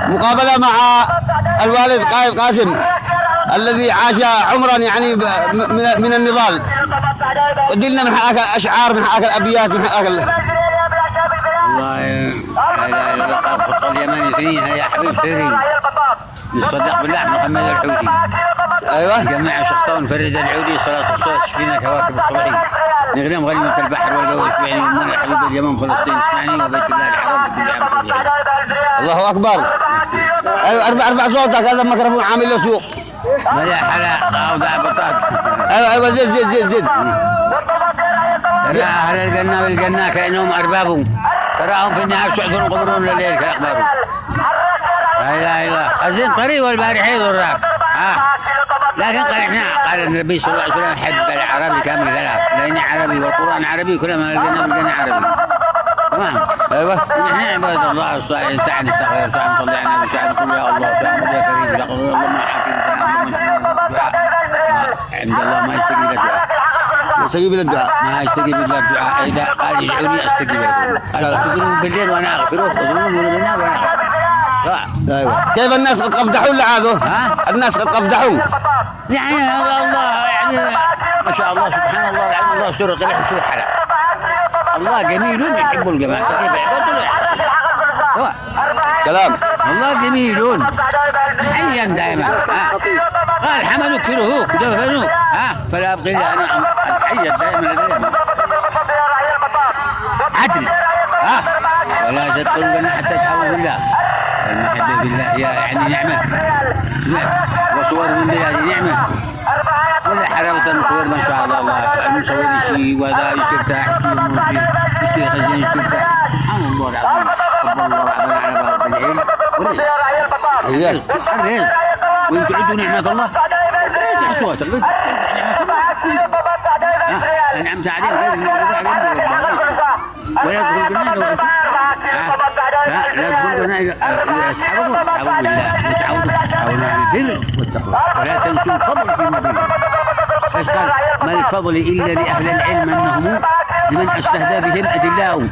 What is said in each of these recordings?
مقابلة مع الوالد قائد قاسم الذي عاش عمرا يعني من النضال. ودلنا من حقك الأشعار، من حقك الأبيات، من حقك والله لا إله إلا الله. الخطة اليماني ثنيها يا حبيب ثري يصدق بالله محمد الحوثي. أيوة. جماعة شخطون فرد العودي صلاة الصوت تشفينا كواكب الصبحي. نغنم غنيمة البحر والجو يشبعني ومن حبيب اليمن فلسطين اسمعني وبيت الله الحرام في كل عام كل حين. الله أكبر. أيوة ارفع صوتك، هذا ميكروفون عامل له سوق. مليا حلا وضع بطاط. أيوة زد. ترى أهل الجنة بالجنة كأنهم أربابهم، تراهم في النهار شعثون قبرون لليل كأخبارهم. لا إله إلا الله. أزين طريق والبارحين ضراك. لكن قال النبي صلى الله عليه وسلم حب العربي كامل ثلاث، لأن عربي والقرآن عربي كلما الجنة بالجنة عربي. تمام. أيوة. نحن عباد الله الصالحين ساعة نستغفر ساعة نصلي على النبي ساعة نقول يا الله ساعة نقول يا كريم لا قدر الله ما عند الله ما يستجيب الدعاء. يستجيب للدعاء. ما يستجيب الا الدعاء. اذا قال يدعوني استجيب لكم. قال استجيبون بالليل وانا اغفره واظلمون بالنهار وانا اغفر. ايوه. كيف الناس قد قفدحون لعاده؟ الناس قد قفدحون. يعني الله يعني ما شاء الله سبحان الله العظيم. الله سر قبيح وسر حلال. الله جميل يحب الجمال. كيف عباده لا كلام. الله جميل حيا دائما. قال حملوا كلوه ودفنوه فلا ابقي الا انا الحي دائما لديهم عدل ولا تدخلوا حتى تحاولوا بالله. المحبه بالله هي يعني نعمه وصور من بلاد نعمه ولا حلاوه المصور ما شاء الله. المصور شيء وذا يرتاح يشتري خزين يرتاح. سبحان الله العظيم. رب الله وعظنا على بعض بالعلم والرزق. الرزق وإن تعدوا نعمة الله أصوات الرزق أنعمت عليهم غير ولا يدخل الجنة لا يدخل الجنة تعوذوا بالله وتعاونوا على البر والتقوى ولا تنسوا الفضل فيما بينكم. ايش قال؟ ما الفضل إلا لأهل العلم أنهم لمن استهدى بهم أدلاء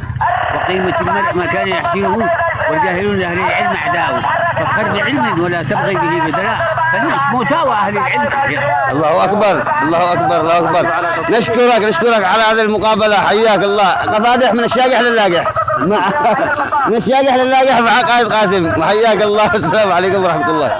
وقيمة المرء ما كان يحسنه والجاهلون لأهل العلم أعداء فاخر بعلم ولا تبغي به بدلاء فالناس موتى وأهل العلم أحياء. الله أكبر الله أكبر الله أكبر. نشكرك على هذه المقابلة. حياك الله. قفادح من الشاقح للاقح من الشاقح للاقح مع قائد قاسم. وحياك الله. السلام عليكم ورحمة الله.